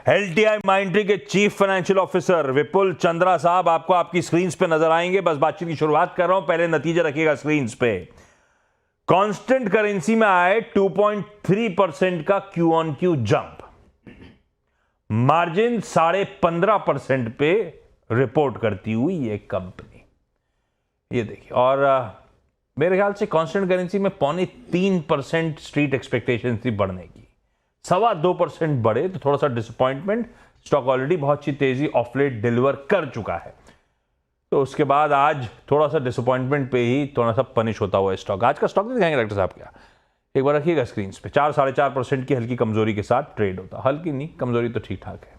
LTI Mindtree के chief financial officer विपुल चंद्रा साहब आपको आपकी स्क्रीन पे नजर आएंगे। बस बातचीत की शुरुआत कर रहा हूं, पहले नतीजे रखिएगा स्क्रीन पे। कांस्टेंट करेंसी में आए 2.3% का Q on Q jump, margin 15.5% पे रिपोर्ट करती हुई ये कंपनी, ये देखिए। और मेरे ख्याल से कांस्टेंट करेंसी में 3.25% स्ट्रीट एक्सपेक्टेशन थी बढ़ने की, 2.25% बढ़े तो थोड़ा सा डिसअपॉइंटमेंट। स्टॉक ऑलरेडी बहुत अच्छी तेजी ऑफ लेट डिलीवर कर चुका है, तो उसके बाद आज थोड़ा सा डिसअपॉइंटमेंट पे ही थोड़ा सा पनिश होता हुआ स्टॉक। आज का स्टॉक दिखाएंगे डॉक्टर साहब, क्या एक बार रखिएगा स्क्रीन पे। 4-4.5% की हल्की कमजोरी के साथ ट्रेड होता, हल्की नहीं कमजोरी तो ठीक ठाक है।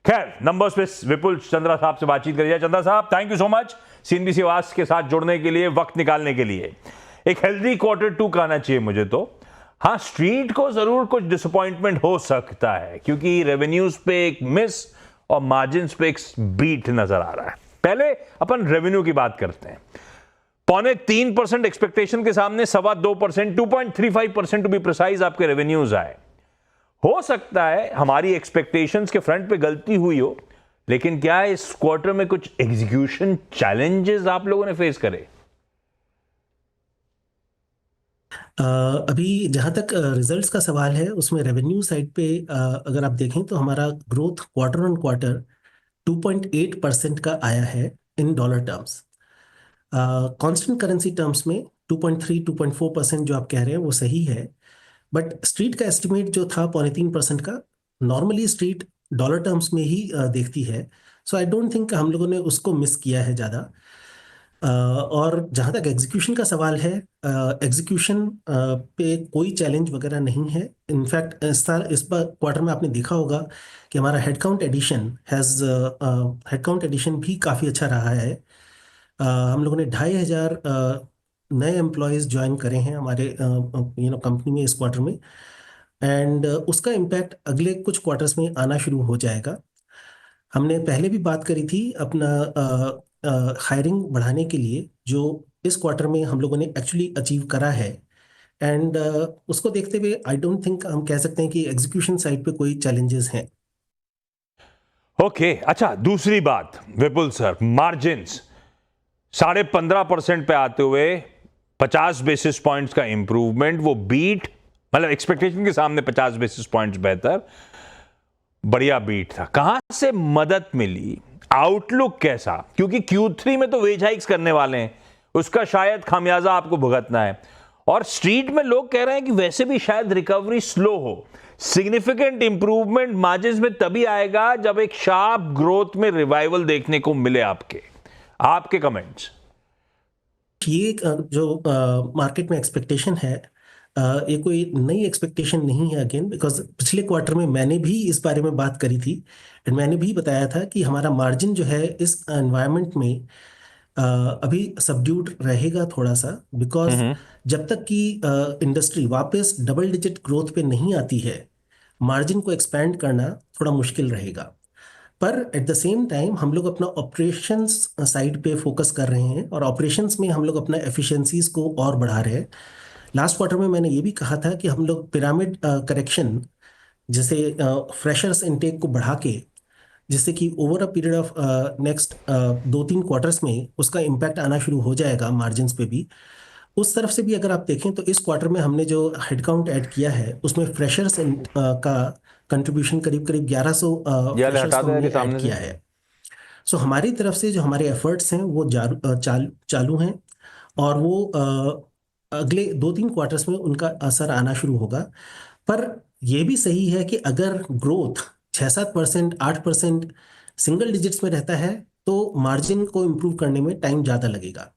खैर नंबर्स पे विपुल चंद्रा साहब से बातचीत करिए। चंद्रा साहब thank you so much CNBC आवाज के साथ जुड़ने के लिए, वक्त निकालने के लिए। एक हेल्दी Q2 कहना चाहिए मुझे तो। हाँ, स्ट्रीट को जरूर कुछ डिसअपॉइंटमेंट हो सकता है क्योंकि रेवेन्यूज पे एक मिस और मार्जिन पे एक बीट नजर आ रहा है। पहले अपन रेवेन्यू की बात करते हैं। 3.25% एक्सपेक्टेशन के सामने 2.25%, 2.35% टू बी प्रिसाइज आपके रेवेन्यूज आए। हो सकता है हमारी एक्सपेक्टेशंस के फ्रंट पे गलती हुई हो, लेकिन क्या इस क्वार्टर में कुछ एग्जीक्यूशन चैलेंजेस आप लोगों ने फेस करे? अभी जहाँ तक रिजल्ट्स का सवाल है, उसमें रेवेन्यू साइड पे अगर आप देखें तो हमारा ग्रोथ क्वार्टर ऑन क्वार्टर 2.8% का आया है in dollar terms. Constant currency terms में 2.3-2.4% जो आप कह रहे हैं वो सही है, बट स्ट्रीट का एस्टिमेट जो था 3.5% का, नॉर्मली स्ट्रीट डॉलर टर्म्स में ही देखती है। सो आई डोंट थिंक हम लोगों ने उसको मिस किया है ज़्यादा। और जहाँ तक एग्जीक्यूशन का सवाल है, एग्जीक्यूशन पे कोई चैलेंज वगैरह नहीं है। इनफैक्ट इस बार क्वार्टर में आपने देखा होगा कि हमारा हेडकाउंट एडिशन भी काफ़ी अच्छा रहा है। हम लोगों ने 2,500 नए एम्प्लॉयज़ ज्वाइन करे हैं हमारे कंपनी में इस क्वार्टर में, एंड उसका इम्पैक्ट अगले कुछ क्वार्टर्स में आना शुरू हो जाएगा। हमने पहले भी बात करी थी अपना हायरिंग बढ़ाने के लिए, जो इस क्वार्टर में हम लोगों ने एक्चुअली अचीव करा है, एंड उसको देखते हुए आई डोंट थिंक हम कह सकते हैं कि एग्जीक्यूशन साइड पे कोई चैलेंजेस हैं। ओके, अच्छा दूसरी बात विपुल सर, मार्जिन्स 15.5% पे आते हुए 50 बेसिस पॉइंट्स का इंप्रूवमेंट, वो बीट मतलब एक्सपेक्टेशन के सामने 50 बेसिस पॉइंट्स बेहतर, बढ़िया बीट था। कहां से मदद मिली, आउटलुक कैसा? क्योंकि Q3 में तो वेज हाइक्स करने वाले हैं, उसका शायद खामियाजा आपको भुगतना है, और स्ट्रीट में लोग कह रहे हैं कि वैसे भी शायद रिकवरी स्लो हो। सिग्निफिकेंट इंप्रूवमेंट मार्जिन्स में तभी आएगा जब एक शार्प ग्रोथ में रिवाइवल देखने को मिले। आपके कमेंट्स। ये जो मार्केट में एक्सपेक्टेशन है, ये कोई नई एक्सपेक्टेशन नहीं है अगेन, बिकॉज पिछले क्वार्टर में मैंने भी इस बारे में बात करी थी, एंड मैंने भी बताया था कि हमारा मार्जिन जो है इस एनवायरनमेंट में अभी सबड्यूड रहेगा थोड़ा सा, बिकॉज जब तक कि इंडस्ट्री वापस डबल डिजिट ग्रोथ पे नहीं आती है, मार्जिन को एक्सपैंड करना थोड़ा मुश्किल रहेगा। पर एट द सेम टाइम हम लोग अपना ऑपरेशंस साइड पे फोकस कर रहे हैं, और ऑपरेशंस में हम लोग अपना एफिशिएंसीज को और बढ़ा रहे हैं। लास्ट क्वार्टर में मैंने ये भी कहा था कि हम लोग पिरामिड करेक्शन, जैसे फ्रेशर्स इनटेक को बढ़ा के, जिससे कि over a period of next 2-3 quarters में उसका इम्पैक्ट आना शुरू हो जाएगा मार्जिन्स पे भी। उस तरफ से भी अगर आप देखें तो इस क्वार्टर में हमने जो हेडकाउंट ऐड किया है, उसमें फ्रेशर्स का कंट्रीब्यूशन करीब करीब 1100 फ्रेशर्स को हमने ऐड किया है। सो हमारी तरफ से जो हमारे एफर्ट्स हैं वो चालू हैं, और वो अगले 2-3 क्वार्टर्स में उनका असर आना शुरू होगा। पर यह भी सही है कि अगर ग्रोथ 6-7%, 8% सिंगल डिजिट्स में रहता है, तो मार्जिन को इम्प्रूव करने में टाइम ज़्यादा लगेगा।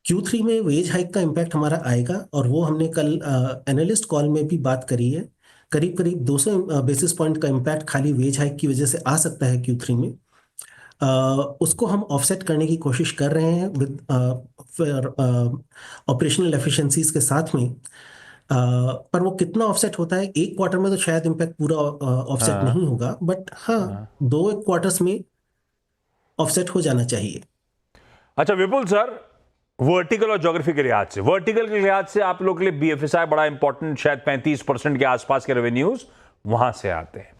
Q3 में वेज हाइक का इम्पैक्ट हमारा आएगा, और वो हमने कल एनालिस्ट कॉल में भी बात करी है। करीब करीब 200 बेसिस पॉइंट का इम्पैक्ट खाली वेज हाइक की वजह से आ सकता है Q3 में। उसको हम ऑफसेट करने की कोशिश कर रहे हैं विद ऑपरेशनल एफिशिएंसीज के साथ में। पर वो कितना ऑफसेट होता है, एक क्वार्टर में तो शायद इम्पैक्ट पूरा ऑफसेट नहीं होगा, बट हाँ, 2 क्वार्टर्स में ऑफसेट हो जाना चाहिए। अच्छा विपुल सर, वर्टिकल और ज्योग्राफी के लिहाज से, वर्टिकल के लिहाज से आप लोग के लिए BFSI बड़ा इंपॉर्टेंट, शायद 35% के आसपास के रेवेन्यूज वहां से आते हैं।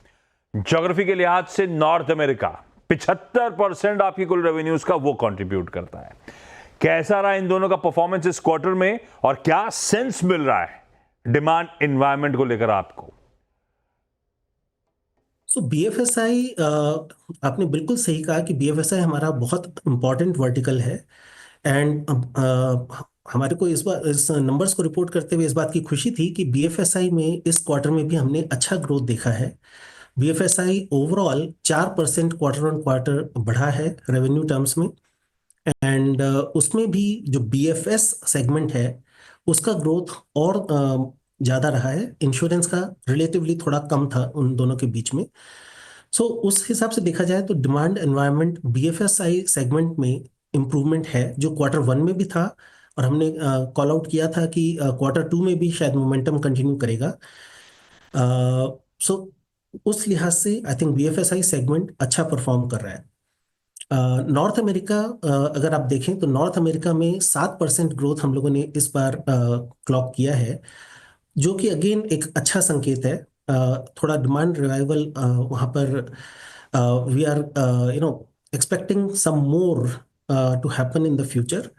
ज्योग्राफी के लिहाज से नॉर्थ अमेरिका 75% आपकी कुल रेवेन्यूज का वो कंट्रीब्यूट करता है। कैसा रहा इन दोनों का परफॉर्मेंस इस क्वार्टर में और क्या सेंस मिल रहा है डिमांड एनवायरनमेंट को लेकर आपको? सो बीएफएसआई, आपने बिल्कुल सही कहा कि बीएफएसआई हमारा बहुत इंपॉर्टेंट वर्टिकल है। एंड हमारे को इस बार इस नंबर्स को रिपोर्ट करते हुए इस बात की खुशी थी कि बीएफएसआई में इस क्वार्टर में भी हमने अच्छा ग्रोथ देखा है। BFSI overall 4% quarter on quarter बढ़ा है रेवेन्यू टर्म्स में। एंड उसमें भी जो बीएफएस सेगमेंट है उसका ग्रोथ और ज़्यादा रहा है। इंश्योरेंस का रिलेटिवली थोड़ा कम था उन दोनों के बीच में। सो उस हिसाब से देखा जाए तो डिमांड एनवायरनमेंट बीएफएसआई सेगमेंट में इम्प्रूवमेंट है, जो क्वार्टर वन में भी था और हमने कॉल आउट किया था कि क्वार्टर टू में भी शायद मोमेंटम कंटिन्यू करेगा। सो उस लिहाज से आई थिंक बीएफएसआई सेगमेंट अच्छा परफॉर्म कर रहा है। नॉर्थ अमेरिका, अगर आप देखें तो नॉर्थ अमेरिका में 7% ग्रोथ हम लोगों ने इस बार क्लॉक किया है, जो कि अगेन एक अच्छा संकेत है। थोड़ा डिमांड रिवाइवल वहाँ पर we are expecting some more to happen in the future.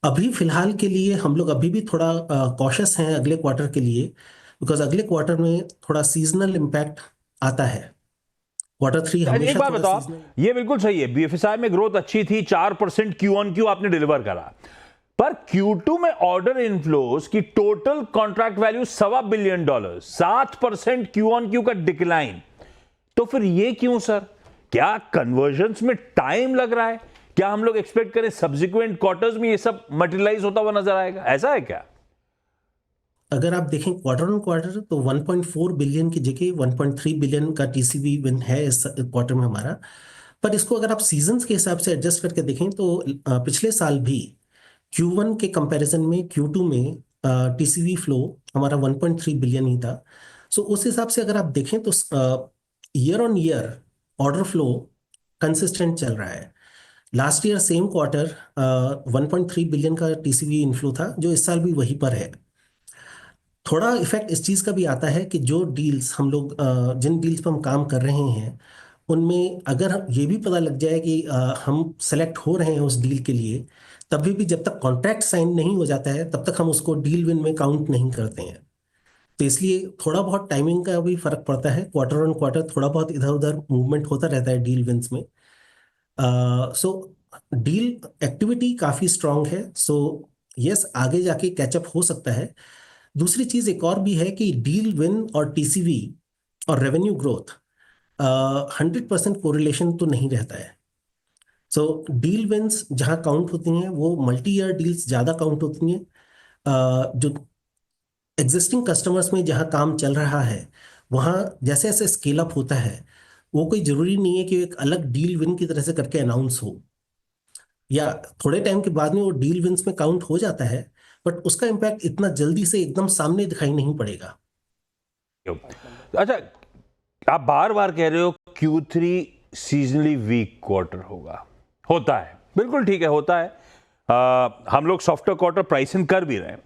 अभी फिलहाल के लिए हम लोग अभी भी थोड़ा कॉशियस हैं अगले क्वार्टर के लिए, बिकॉज अगले क्वार्टर में थोड़ा सीजनल इम्पैक्ट आता है। क्वार्टर थ्री अच्छा, एक हमेशा बात थोड़ा बताओ, सीजनल। ये बिल्कुल सही है, बीएफएसआई में ग्रोथ अच्छी थी, 4% क्यू ऑन क्यू आपने डिलीवर करा, पर Q2 में ऑर्डर इनफ्लोस की total contract value $1.25 billion, 7% Q on Q का डिक्लाइन। तो फिर ये क्यों सर? क्या कन्वर्जन्स में टाइम लग रहा है? क्या हम लोग एक्सपेक्ट करें सब्सिक्वेंट क्वार्टर्स में ये सब मटेरियलाइज होता हुआ नजर आएगा? ऐसा है क्या? अगर आप देखें क्वार्टर ऑन क्वार्टर तो 1.4 बिलियन की जगह 1.3 बिलियन का टीसीवी विन है इस क्वार्टर में हमारा। पर इसको अगर आप सीजन्स के हिसाब से एडजस्ट करके देखें तो पिछले साल भी Q1 के कंपैरिजन में Q2 में टीसीवी फ्लो हमारा 1.3 बिलियन ही था। सो उस हिसाब से अगर आप देखें तो year on year order flow consistent चल रहा है। Last year same quarter 1.3 billion का टीसीवी इनफ्लो था, जो इस साल भी वहीं पर है। थोड़ा इफेक्ट इस चीज़ का भी आता है कि जो डील्स हम लोग जिन डील्स पर हम काम कर रहे हैं उनमें अगर ये भी पता लग जाए कि हम सेलेक्ट हो रहे हैं उस डील के लिए, तभी भी जब तक कॉन्ट्रैक्ट साइन नहीं हो जाता है तब तक हम उसको डील विन में काउंट नहीं करते हैं। तो इसलिए थोड़ा बहुत टाइमिंग का भी फर्क पड़ता है। क्वार्टर ऑन क्वार्टर थोड़ा बहुत इधर उधर मूवमेंट होता रहता है डील विंस में। सो डील एक्टिविटी काफ़ी स्ट्रांग है। सो यस, आगे जाके कैचअप हो सकता है। दूसरी चीज एक और भी है कि डील विन और टीसीवी और रेवेन्यू ग्रोथ 100% कोरिलेशन तो नहीं रहता है। सो डील विंस जहां काउंट होती हैं वो मल्टी ईयर डील्स ज्यादा काउंट होती हैं। जो एग्जिस्टिंग कस्टमर्स में जहां काम चल रहा है वहां जैसे जैसे स्केल अप होता है, वो कोई जरूरी नहीं है कि एक अलग डील विन की तरह से करके अनाउंस हो, या थोड़े टाइम के बाद में वो डील विंस में काउंट हो जाता है, बट उसका इम्पैक्ट इतना जल्दी से एकदम सामने दिखाई नहीं पड़ेगा। अच्छा, आप बार बार कह रहे हो Q3 सीजनली वीक क्वार्टर होगा, होता है, बिल्कुल ठीक है, होता है। हम लोग सॉफ्टवेयर क्वार्टर प्राइसिंग कर भी रहे हैं,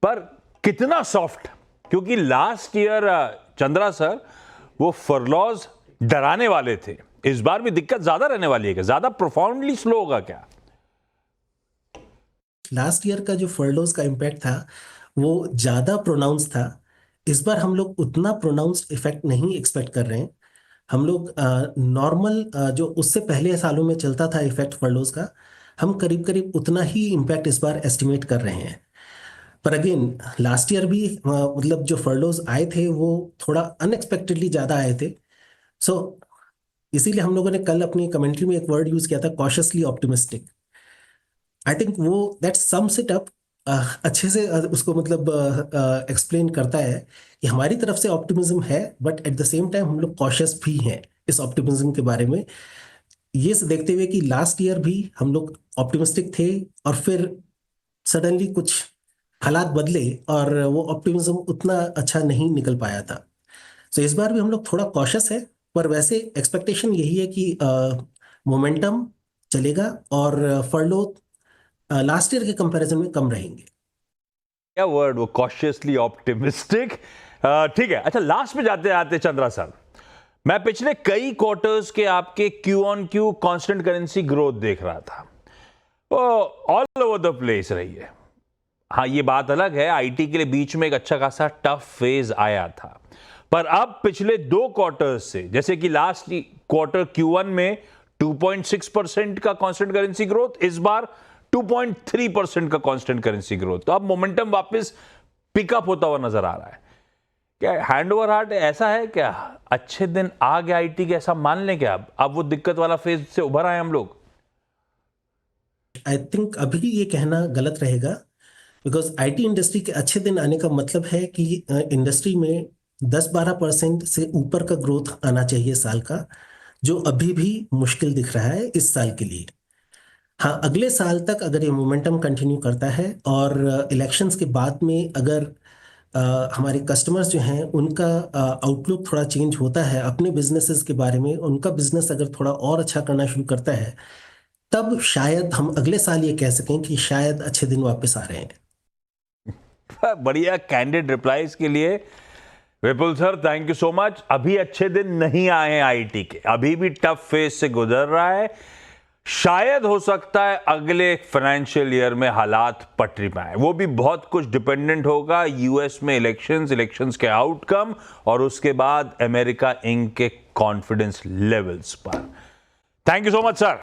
पर कितना सॉफ्ट? क्योंकि लास्ट ईयर चंद्रा सर वो फरलॉज डराने वाले थे, इस बार भी दिक्कत ज्यादा रहने वाली है क्या? ज्यादा प्रोफाउंडली स्लो होगा क्या? लास्ट ईयर का जो फर्लोज का इम्पैक्ट था वो ज़्यादा प्रोनाउंस था। इस बार हम लोग उतना प्रोनाउंस्ड इफेक्ट नहीं एक्सपेक्ट कर रहे हैं। हम लोग नॉर्मल जो उससे पहले सालों में चलता था इफेक्ट फर्लोज का, हम करीब करीब उतना ही इम्पैक्ट इस बार एस्टिमेट कर रहे हैं। पर अगेन लास्ट ईयर भी मतलब जो फर्लोज आए थे वो थोड़ा अनएक्सपेक्टेडली ज़्यादा आए थे। सो इसीलिए हम लोगों ने कल अपनी कमेंट्री में एक वर्ड यूज़ किया था, कॉशियसली ऑप्टिमिस्टिक। आई थिंक वो दैट सम्स इट अप अच्छे से उसको मतलब एक्सप्लेन करता है कि हमारी तरफ से ऑप्टिमिज्म है, but at the same time हम लोग कॉशियस भी हैं इस ऑप्टिमिज्म के बारे में, ये से देखते हुए कि लास्ट ईयर भी हम लोग ऑप्टिमिस्टिक थे और फिर सडनली कुछ हालात बदले और वो ऑप्टिमिज्म उतना अच्छा नहीं निकल पाया था। तो इस बार भी हम लोग थोड़ा कॉशियस है, पर वैसे एक्सपेक्टेशन यही है कि मोमेंटम चलेगा और फर्लो लास्ट ईयर के कंपैरिजन में कम रहेंगे। क्या वर्ड वो, कॉशियसली ऑप्टिमिस्टिक? ठीक है। अच्छा, लास्ट में जाते आते चंद्रा सर, मैं पिछले कई क्वार्टर्स के आपके Q on Q constant currency growth देख रहा था, वो ऑल ओवर द प्लेस रही है। हाँ, ये बात अलग है, आईटी के लिए बीच में एक अच्छा खासा टफ फेज आया था, पर अब पिछले 2 क्वार्टर्स से, जैसे कि लास्ट क्वार्टर Q1 में 2.6% का कांस्टेंट करेंसी ग्रोथ, इस बार 2.3% का कांस्टेंट करेंसी ग्रोथ, तो अब मोमेंटम वापस पिकअप होता हुआ नजर आ रहा है। क्या हैंड ओवर हार्ट ऐसा है क्या, अच्छे दिन आ गया आईटी के, ऐसा मान लें क्या? अब वो दिक्कत वाला फेज से उभर आए हम लोग? आई थिंक अभी ये कहना गलत रहेगा, बिकॉज आईटी इंडस्ट्री के अच्छे दिन आने का मतलब है कि इंडस्ट्री में 10-12% से ऊपर का ग्रोथ आना चाहिए साल का, जो अभी भी मुश्किल दिख रहा है इस साल के लिए। हाँ, अगले साल तक अगर ये मोमेंटम कंटिन्यू करता है और इलेक्शंस के बाद में अगर हमारे कस्टमर्स जो हैं उनका आउटलुक थोड़ा चेंज होता है अपने बिजनेसेस के बारे में, उनका बिजनेस अगर थोड़ा और अच्छा करना शुरू करता है, तब शायद हम अगले साल ये कह सकें कि शायद अच्छे दिन वापस आ रहे हैं। बढ़िया कैंडिड रिप्लाईज के लिए Vipul sir, thank you so much. अभी अच्छे दिन नहीं आए हैं आईटी के, अभी भी टफ फेज से गुजर रहा है। शायद हो सकता है अगले फाइनेंशियल ईयर में हालात पटरी पे आए, वो भी बहुत कुछ डिपेंडेंट होगा यूएस में इलेक्शंस के आउटकम और उसके बाद अमेरिका इंक के कॉन्फिडेंस लेवल्स पर। Thank you so much sir.